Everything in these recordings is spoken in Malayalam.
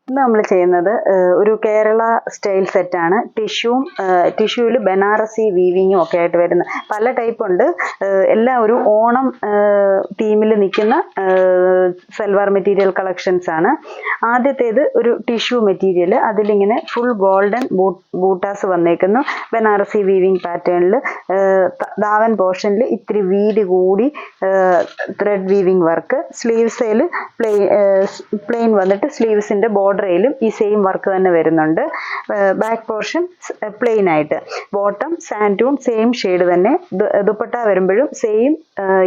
ഇന്ന് നമ്മൾ ചെയ്യുന്നത് ഒരു കേരള സ്റ്റൈൽ സെറ്റാണ്. ടിഷ്യൂവിൽ ബനാറസി വീവിങ്ങും ഒക്കെ ആയിട്ട് വരുന്ന പല ടൈപ്പ് ഉണ്ട്. എല്ലാം ഒരു ഓണം തീമിൽ നിൽക്കുന്ന സൽവാർ മെറ്റീരിയൽ കളക്ഷൻസ് ആണ്. ആദ്യത്തേത് ഒരു ടിഷ്യൂ മെറ്റീരിയൽ, അതിലിങ്ങനെ ഫുൾ ഗോൾഡൻ ബൂട്ടാസ് വന്നേക്കുന്നു. ബനാറസി വീവിങ് പാറ്റേണിൽ ദാവൻ പോർഷനിൽ ഇത്തിരി വീതി കൂടി ത്രെഡ് വീവിങ് വർക്ക്. സ്ലീവ്സിൽ പ്ലെയിൻ വന്നിട്ട് സ്ലീവ്സിൻ്റെ ബോർഡറിലും ഈ സെയിം വർക്ക് തന്നെ വരുന്നുണ്ട്. ബാക്ക് പോർഷൻ പ്ലെയിൻ ആയിട്ട്, ബോട്ടം സാൻഡൂൺ സെയിം ഷെയ്ഡ് തന്നെ. ദുപ്പട്ട വരുമ്പോഴും സെയിം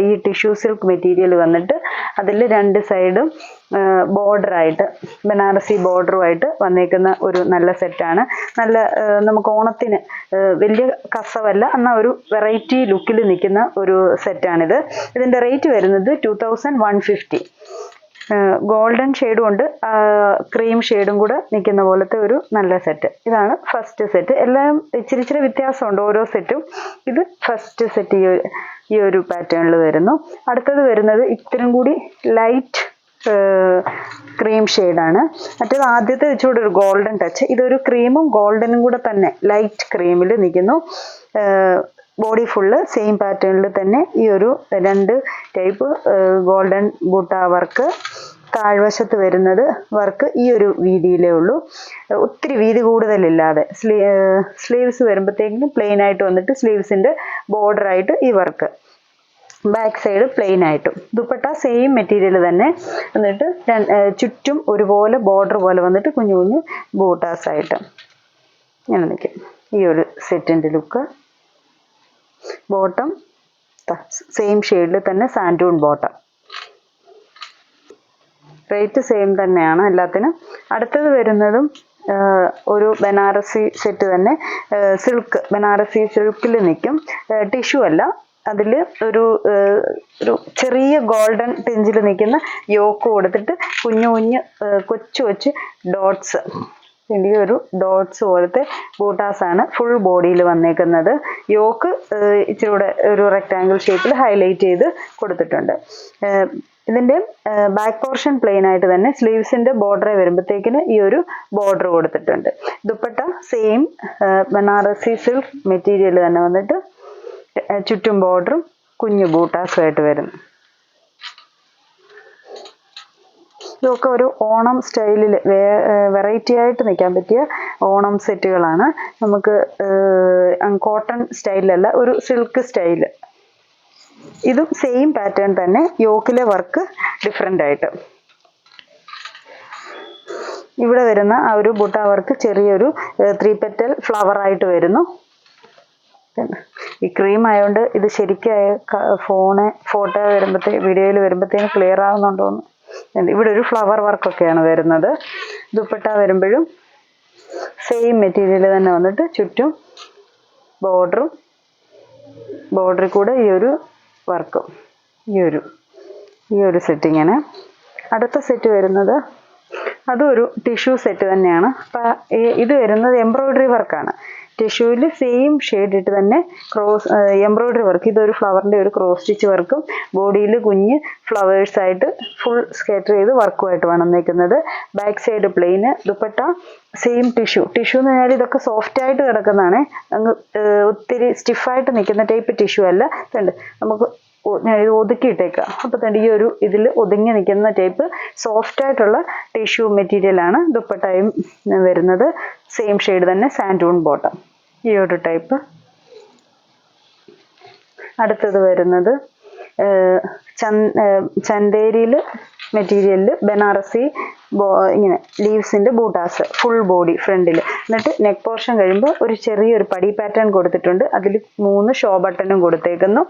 ഈ ടിഷ്യൂ സിൽക്ക് മെറ്റീരിയൽ വന്നിട്ട് അതിൽ രണ്ട് സൈഡും ബോർഡറായിട്ട് ബനാറസി ബോർഡറുമായിട്ട് വന്നേക്കുന്ന ഒരു നല്ല സെറ്റാണ്. നല്ല നമുക്ക് ഓണത്തിന് വലിയ കസവല്ല എന്നാൽ ഒരു വെറൈറ്റി ലുക്കിൽ നിൽക്കുന്ന ഒരു സെറ്റാണിത്. ഇതിൻ്റെ റേറ്റ് വരുന്നത് 2150. ഗോൾഡൻ ഷെയ്ഡും ഉണ്ട്, ക്രീം ഷെയ്ഡും കൂടെ നിൽക്കുന്ന പോലത്തെ ഒരു നല്ല സെറ്റ്. ഇതാണ് ഫസ്റ്റ് സെറ്റ്. എല്ലാം ഇച്ചിരി ഇച്ചിരി വ്യത്യാസമുണ്ട് ഓരോ സെറ്റും. ഇത് ഫസ്റ്റ് സെറ്റ് ഈ ഒരു പാറ്റേണിൽ വരുന്നു. അടുത്തത് വരുന്നത് ഇത്തിരി കൂടി ലൈറ്റ് ക്രീം ഷെയ്ഡാണ്. മറ്റേത് ആദ്യത്തെ വെച്ചുകൂടെ ഒരു ഗോൾഡൻ ടച്ച്. ഇതൊരു ക്രീമും ഗോൾഡനും കൂടെ തന്നെ ലൈറ്റ് ക്രീമിൽ നിൽക്കുന്നു. ബോഡി ഫുള്ള് സെയിം പാറ്റേണിൽ തന്നെ ഈ ഒരു രണ്ട് ടൈപ്പ് ഗോൾഡൻ ബൂട്ട വർക്ക്. താഴ്വശത്ത് വരുന്നത് വർക്ക് ഈ ഒരു വീതിയിലേ ഉള്ളൂ, ഒത്തിരി വീതി കൂടുതലില്ലാതെ. സ്ലീവ്സ് വരുമ്പോഴത്തേക്കും പ്ലെയിൻ ആയിട്ട് വന്നിട്ട് സ്ലീവ്സിൻ്റെ ബോർഡറായിട്ട് ഈ വർക്ക്. ബാക്ക് സൈഡ് പ്ലെയിൻ ആയിട്ടും. ദുപ്പട്ട സെയിം മെറ്റീരിയൽ തന്നെ എന്നിട്ട് ചുറ്റും ഒരുപോലെ ബോർഡർ പോലെ വന്നിട്ട് കുഞ്ഞു കുഞ്ഞു ബൂട്ടാസ് ആയിട്ട് ഇങ്ങനെ നിൽക്കും. ഈ ഒരു സെറ്റിൻ്റെ ലുക്ക്. ബോട്ടം സെയിം ഷെയ്ഡിൽ തന്നെ സാൻഡൂൺ ബോട്ടം. റേറ്റ് സെയിം തന്നെയാണ് എല്ലാത്തിനും. അടുത്തത് വരുന്നതും ഒരു ബനാറസി സെറ്റ് തന്നെ. ബനാറസി സിൽക്കിൽ നിൽക്കും, ടിഷ്യൂ അല്ല. അതിൽ ഒരു ചെറിയ ഗോൾഡൻ ടിഞ്ചിൽ നിൽക്കുന്ന യോക്ക് കൊടുത്തിട്ട് കുഞ്ഞു കൊച്ചു ഡോട്ട്സ്, ഈ ഒരു ഡോട്ട്സ് പോലത്തെ ബൂട്ടാസാണ് ഫുൾ ബോഡിയിൽ വന്നേക്കുന്നത്. യോക്ക് ഇച്ചിരി കൂടെ ഒരു റെക്റ്റാങ്കിൾ ഷേപ്പിൽ ഹൈലൈറ്റ് ചെയ്ത് കൊടുത്തിട്ടുണ്ട്. ഇതിൻ്റെ ബാക്ക് പോർഷൻ പ്ലെയിൻ ആയിട്ട് തന്നെ സ്ലീവ്സിൻ്റെ ബോർഡറെ വരുമ്പോഴത്തേക്കിന് ഈ ഒരു ബോർഡർ കൊടുത്തിട്ടുണ്ട്. Dupatta same Banarasi silk material തന്നെ വന്നിട്ട് ചുറ്റും ബോർഡറും കുഞ്ഞു ബൂട്ടാസുമായിട്ട് വരുന്നു. ഇതൊക്കെ ഒരു ഓണം സ്റ്റൈലിൽ വെറൈറ്റി ആയിട്ട് നിൽക്കാൻ പറ്റിയ ഓണം സെറ്റുകളാണ്. നമുക്ക് കോട്ടൺ സ്റ്റൈലല്ല, ഒരു സിൽക്ക് സ്റ്റൈല്. ഇതും സെയിം പാറ്റേൺ തന്നെ, യോക്കിലെ വർക്ക് ഡിഫറെൻ്റ് ആയിട്ട്. ഇവിടെ വരുന്ന ആ ഒരു ബുട്ട വർക്ക് ചെറിയൊരു 3 പെറ്റൽ ഫ്ലവർ ആയിട്ട് വരുന്നു. ഈ ക്രീം ആയതുകൊണ്ട് ഇത് ശരിക്കും ഫോട്ടോ വീഡിയോയിൽ വരുമ്പോഴത്തേന് ക്ലിയർ ആവുന്നുണ്ടോന്ന്. ഇവിടെ ഒരു ഫ്ലവർ വർക്കൊക്കെയാണ് വരുന്നത്. ദുപ്പട്ട വരുമ്പോഴും സെയിം മെറ്റീരിയൽ തന്നെ വന്നിട്ട് ചുറ്റും ബോർഡറിൽ കൂടെ ഈ ഒരു വർക്കും ഈ ഒരു സെറ്റിങ്ങനെ. അടുത്ത സെറ്റ് വരുന്നത് അതും ഒരു ടിഷ്യൂ സെറ്റ് തന്നെയാണ്. അപ്പം ഇത് വരുന്നത് എംബ്രോയ്ഡറി വർക്കാണ്. ടിഷ്യൂവിൽ സെയിം ഷെയ്ഡ് ഇട്ട് തന്നെ എംബ്രോയ്ഡറി വർക്ക്. ഇതൊരു ഫ്ലവറിൻ്റെ ഒരു ക്രോസ് സ്റ്റിച്ച് വർക്കും ബോഡിയിൽ കുഞ്ഞ് ഫ്ലവേഴ്സായിട്ട് ഫുൾ സ്കേറ്റർ ചെയ്ത് വർക്കുമായിട്ട് വന്നിരിക്കുന്നത്. ബാക്ക് സൈഡ് പ്ലെയിന്. ദുപ്പട്ട സെയിം ടിഷ്യൂ എന്ന് പറഞ്ഞാൽ ഇതൊക്കെ സോഫ്റ്റ് ആയിട്ട് കിടക്കുന്നതാണ്, അങ്ങ് ഒത്തിരി സ്റ്റിഫായിട്ട് നിൽക്കുന്ന ടൈപ്പ് ടിഷ്യൂ അല്ല. നമുക്ക് ഇത് ഒതുക്കിയിട്ടേക്കുക. അപ്പോൾ തന്നെ ഈ ഒരു ഇതിൽ ഒതുങ്ങി നിൽക്കുന്ന ടൈപ്പ് സോഫ്റ്റ് ആയിട്ടുള്ള ടിഷ്യൂ മെറ്റീരിയലാണ്. ദുപ്പട്ടയും വരുന്നത് സെയിം ഷെയ്ഡ് തന്നെ, സാൻഡൂൺ ബോട്ടം. ഈ ഒരു ടൈപ്പ്. അടുത്തത് വരുന്നത് ചന്തേരിയിൽ മെറ്റീരിയലിൽ ബനാറസി ഇങ്ങനെ ലീവ്സിൻ്റെ ബൂട്ടാസ് ഫുൾ ബോഡി ഫ്രണ്ടിൽ. എന്നിട്ട് നെക്ക് പോർഷൻ കഴിയുമ്പോൾ ഒരു ചെറിയൊരു പടി പാറ്റേൺ കൊടുത്തിട്ടുണ്ട്. അതിൽ 3 ഷോ ബട്ടണും കൊടുത്തേക്കുന്നു.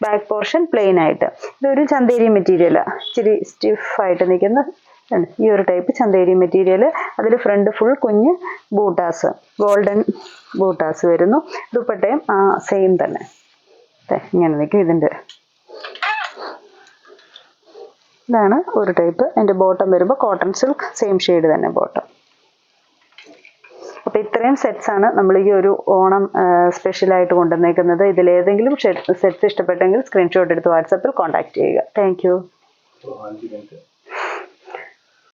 ബാക്ക് പോർഷൻ പ്ലെയിൻ ആയിട്ട്. ഇതൊരു ചന്തേരി മെറ്റീരിയലാണ്, ഇച്ചിരി സ്റ്റിഫായിട്ട് നിൽക്കുന്ന ഈ ഒരു ടൈപ്പ് ചന്തേരി മെറ്റീരിയൽ. അതിൽ ഫ്രണ്ട് ഫുൾ കുഞ്ഞ് ബൂട്ടാസ്, ഗോൾഡൻ ബൂട്ടാസ് വരുന്നു. ദുപ്പട്ടയും സെയിം തന്നെ ഇങ്ങനെ നിൽക്കും. ഇതാണ് ഒരു ടൈപ്പ്. എൻ്റെ ബോട്ടം വരുമ്പോൾ കോട്ടൺ സിൽക്ക് സെയിം ഷെയ്ഡ് തന്നെ ബോട്ടം. അപ്പോൾ ഇത്രയും സെറ്റ്സാണ് നമ്മൾ ഈ ഒരു ഓണം സ്പെഷ്യലായിട്ട് കൊണ്ടുവന്നേക്കുന്നത്. ഇതിലേതെങ്കിലും സെറ്റ്സ് ഇഷ്ടപ്പെട്ടെങ്കിൽ സ്ക്രീൻഷോട്ട് എടുത്ത് വാട്സാപ്പിൽ കോൺടാക്ട് ചെയ്യുക. Thank you.